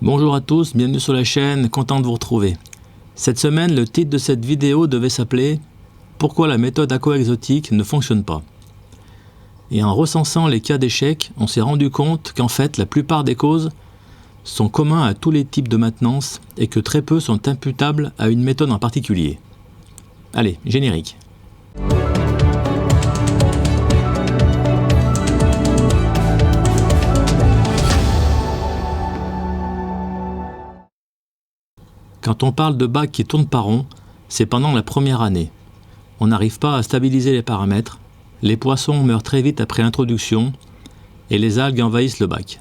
Bonjour à tous, bienvenue sur la chaîne, content de vous retrouver. Cette semaine, le titre de cette vidéo devait s'appeler « Pourquoi la méthode aquaexotique ne fonctionne pas ?» Et en recensant les cas d'échec, on s'est rendu compte qu'en fait, la plupart des causes sont communs à tous les types de maintenance et que très peu sont imputables à une méthode en particulier. Allez, générique. Quand on parle de bacs qui tournent pas rond, c'est pendant la première année. On n'arrive pas à stabiliser les paramètres, les poissons meurent très vite après introduction et les algues envahissent le bac.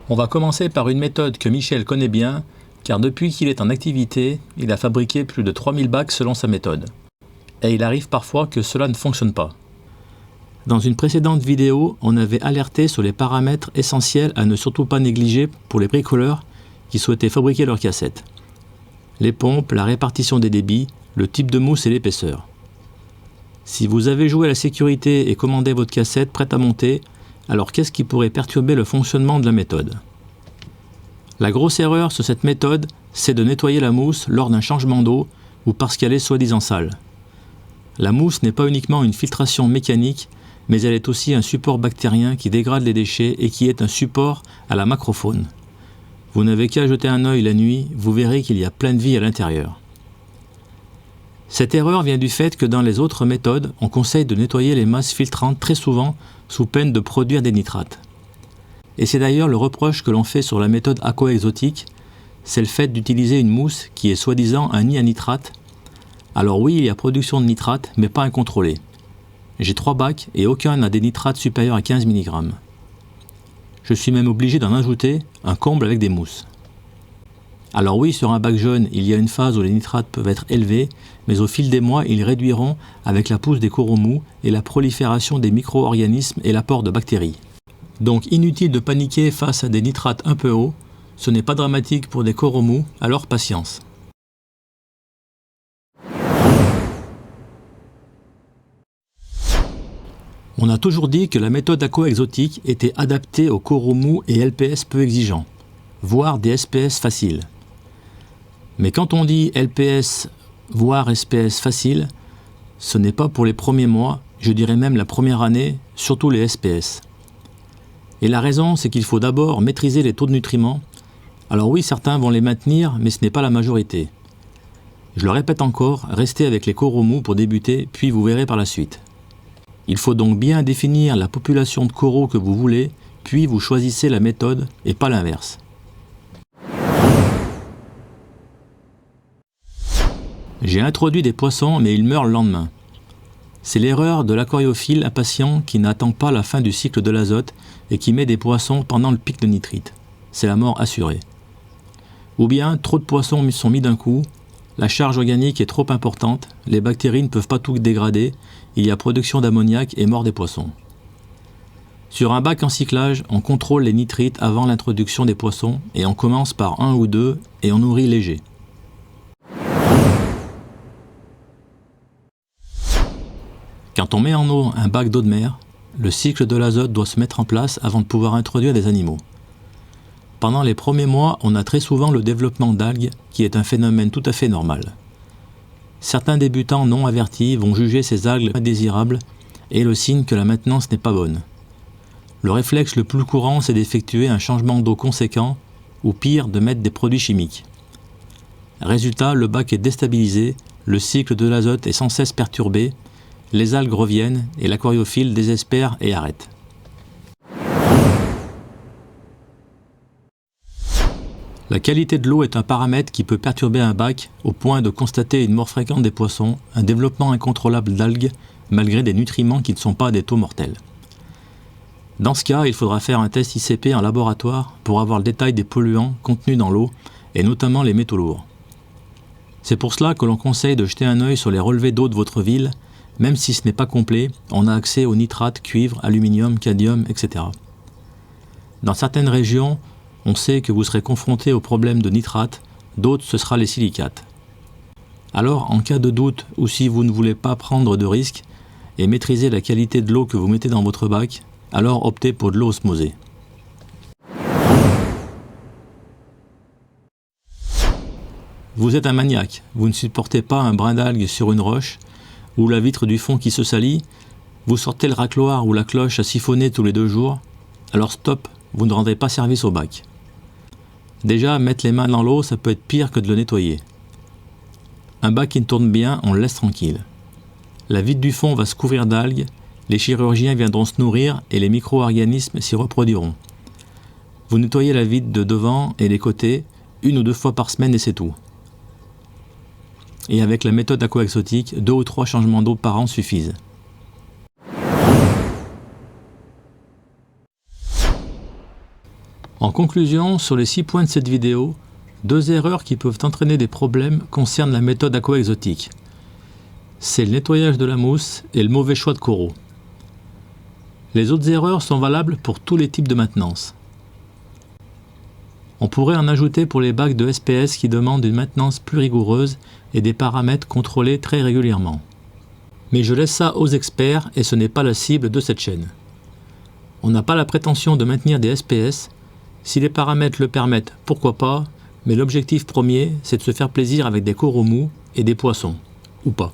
On va commencer par une méthode que Michel connaît bien, car depuis qu'il est en activité, il a fabriqué plus de 3000 bacs selon sa méthode. Et il arrive parfois que cela ne fonctionne pas. Dans une précédente vidéo, on avait alerté sur les paramètres essentiels à ne surtout pas négliger pour les bricoleurs qui souhaitaient fabriquer leurs cassettes. Les pompes, la répartition des débits, le type de mousse et l'épaisseur. Si vous avez joué à la sécurité et commandé votre cassette prête à monter, alors qu'est-ce qui pourrait perturber le fonctionnement de la méthode? La grosse erreur sur cette méthode, c'est de nettoyer la mousse lors d'un changement d'eau ou parce qu'elle est soi-disant sale. La mousse n'est pas uniquement une filtration mécanique, mais elle est aussi un support bactérien qui dégrade les déchets et qui est un support à la macrofaune. Vous n'avez qu'à jeter un œil la nuit, vous verrez qu'il y a plein de vie à l'intérieur. Cette erreur vient du fait que dans les autres méthodes, on conseille de nettoyer les masses filtrantes très souvent sous peine de produire des nitrates. Et c'est d'ailleurs le reproche que l'on fait sur la méthode aquaexotique, c'est le fait d'utiliser une mousse qui est soi-disant un nid à nitrate. Alors oui, il y a production de nitrates, mais pas incontrôlée. J'ai 3 bacs et aucun n'a des nitrates supérieurs à 15 mg. Je suis même obligé d'en ajouter un comble avec des mousses. Alors oui, sur un bac jaune, il y a une phase où les nitrates peuvent être élevés, mais au fil des mois, ils réduiront avec la pousse des coraux mous et la prolifération des micro-organismes et l'apport de bactéries. Donc inutile de paniquer face à des nitrates un peu hauts, ce n'est pas dramatique pour des coraux mous, alors patience. On a toujours dit que la méthode aquaexotique était adaptée aux coraux mous et LPS peu exigeants, voire des SPS faciles. Mais quand on dit LPS voire SPS facile, ce n'est pas pour les premiers mois, je dirais même la première année, surtout les SPS. Et la raison, c'est qu'il faut d'abord maîtriser les taux de nutriments. Alors oui, certains vont les maintenir, mais ce n'est pas la majorité. Je le répète encore, restez avec les coraux mous pour débuter, puis vous verrez par la suite. Il faut donc bien définir la population de coraux que vous voulez, puis vous choisissez la méthode et pas l'inverse. J'ai introduit des poissons mais ils meurent le lendemain. C'est l'erreur de l'aquariophile impatient qui n'attend pas la fin du cycle de l'azote et qui met des poissons pendant le pic de nitrite. C'est la mort assurée. Ou bien trop de poissons sont mis d'un coup, la charge organique est trop importante, les bactéries ne peuvent pas tout dégrader, il y a production d'ammoniac et mort des poissons. Sur un bac en cyclage, on contrôle les nitrites avant l'introduction des poissons et on commence par 1 ou 2 et on nourrit léger. Quand on met en eau un bac d'eau de mer, le cycle de l'azote doit se mettre en place avant de pouvoir introduire des animaux. Pendant les premiers mois, on a très souvent le développement d'algues, qui est un phénomène tout à fait normal. Certains débutants non avertis vont juger ces algues indésirables et le signe que la maintenance n'est pas bonne. Le réflexe le plus courant, c'est d'effectuer un changement d'eau conséquent, ou pire, de mettre des produits chimiques. Résultat, le bac est déstabilisé, le cycle de l'azote est sans cesse perturbé, les algues reviennent et l'aquariophile désespère et arrête. La qualité de l'eau est un paramètre qui peut perturber un bac au point de constater une mort fréquente des poissons, un développement incontrôlable d'algues malgré des nutriments qui ne sont pas des taux mortels. Dans ce cas, il faudra faire un test ICP en laboratoire pour avoir le détail des polluants contenus dans l'eau et notamment les métaux lourds. C'est pour cela que l'on conseille de jeter un œil sur les relevés d'eau de votre ville, même si ce n'est pas complet, on a accès aux nitrates, cuivre, aluminium, cadmium, etc. Dans certaines régions, on sait que vous serez confronté au problème de nitrate, d'autres ce sera les silicates. Alors, en cas de doute ou si vous ne voulez pas prendre de risques et maîtriser la qualité de l'eau que vous mettez dans votre bac, alors optez pour de l'eau osmosée. Vous êtes un maniaque, vous ne supportez pas un brin d'algue sur une roche, ou la vitre du fond qui se salit, vous sortez le racloir ou la cloche à siphonner tous les 2 jours, alors stop, vous ne rendrez pas service au bac. Déjà, mettre les mains dans l'eau, ça peut être pire que de le nettoyer. Un bac qui tourne bien, on le laisse tranquille. La vitre du fond va se couvrir d'algues, les chirurgiens viendront se nourrir et les micro-organismes s'y reproduiront. Vous nettoyez la vitre de devant et les côtés, 1 ou 2 fois par semaine et c'est tout. Et avec la méthode aquaexotique, 2 ou 3 changements d'eau par an suffisent. En conclusion, sur les 6 points de cette vidéo, 2 erreurs qui peuvent entraîner des problèmes concernent la méthode aquaexotique. C'est le nettoyage de la mousse et le mauvais choix de coraux. Les autres erreurs sont valables pour tous les types de maintenance. On pourrait en ajouter pour les bacs de SPS qui demandent une maintenance plus rigoureuse et des paramètres contrôlés très régulièrement. Mais je laisse ça aux experts et ce n'est pas la cible de cette chaîne. On n'a pas la prétention de maintenir des SPS. Si les paramètres le permettent, pourquoi pas, mais l'objectif premier, c'est de se faire plaisir avec des coraux mous et des poissons, ou pas.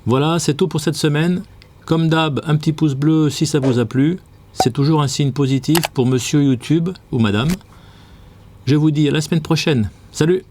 Voilà, c'est tout pour cette semaine. Comme d'hab, un petit pouce bleu si ça vous a plu. C'est toujours un signe positif pour monsieur YouTube ou madame. Je vous dis à la semaine prochaine. Salut!